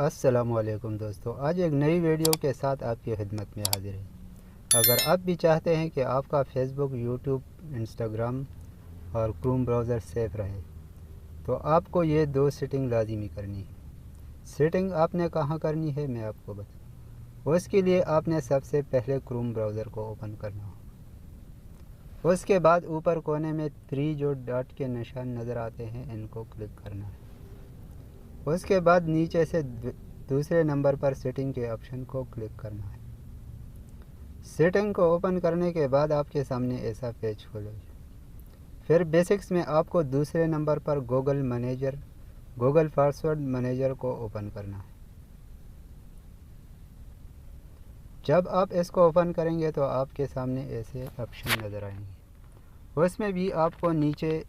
السلام علیکم دوستو، آج ایک نئی ویڈیو کے ساتھ آپ کی خدمت میں حاضر ہے۔ اگر آپ بھی چاہتے ہیں کہ آپ کا فیس بک، یوٹیوب، انسٹاگرام اور کروم براؤزر سیف رہے تو آپ کو یہ دو سیٹنگ لازمی کرنی ہے۔ سیٹنگ آپ نے کہاں کرنی ہے میں آپ کو بتاؤں۔ اس کے لیے آپ نے سب سے پہلے کروم براؤزر کو اوپن کرنا ہو۔ اس کے بعد اوپر کونے میں 3 جو ڈاٹ کے نشان نظر آتے ہیں ان کو کلک کرنا ہے۔ اس کے بعد نیچے سے دوسرے نمبر پر سیٹنگ کے آپشن کو کلک کرنا ہے۔ سیٹنگ کو اوپن کرنے کے بعد آپ کے سامنے ایسا پیج کھولے گا۔ پھر بیسکس میں آپ کو دوسرے نمبر پر گوگل پاسورڈ مینیجر کو اوپن کرنا ہے۔ جب آپ اس کو اوپن کریں گے تو آپ کے سامنے ایسے آپشن نظر آئیں گے۔ اس میں بھی آپ کو نیچے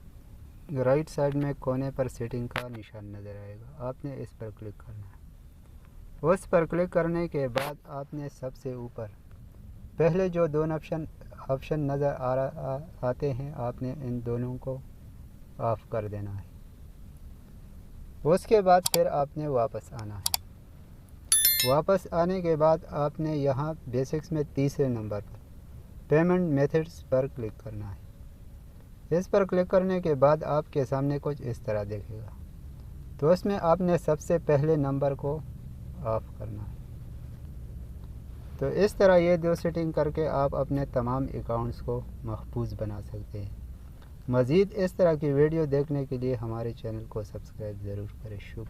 رائٹ سائڈ میں کونے پر سیٹنگ کا نشان نظر آئے گا، آپ نے اس پر کلک کرنا ہے۔ اس پر کلک کرنے کے بعد آپ نے سب سے اوپر پہلے جو دونوں آپشن نظر آتے ہیں آپ نے ان دونوں کو آف کر دینا ہے۔ اس کے بعد پھر آپ نے واپس آنا ہے۔ واپس آنے کے بعد آپ نے یہاں بیسکس میں تیسرے نمبر پر پیمنٹ میتھڈز پر کلک کرنا ہے۔ اس پر کلک کرنے کے بعد آپ کے سامنے کچھ اس طرح دیکھے گا، تو اس میں آپ نے سب سے پہلے نمبر کو آف کرنا ہے۔ تو اس طرح یہ دو سیٹنگ کر کے آپ اپنے تمام اکاؤنٹس کو محفوظ بنا سکتے ہیں۔ مزید اس طرح کی ویڈیو دیکھنے کے لیے ہمارے چینل کو سبسکرائب ضرور کریں۔ شکریہ۔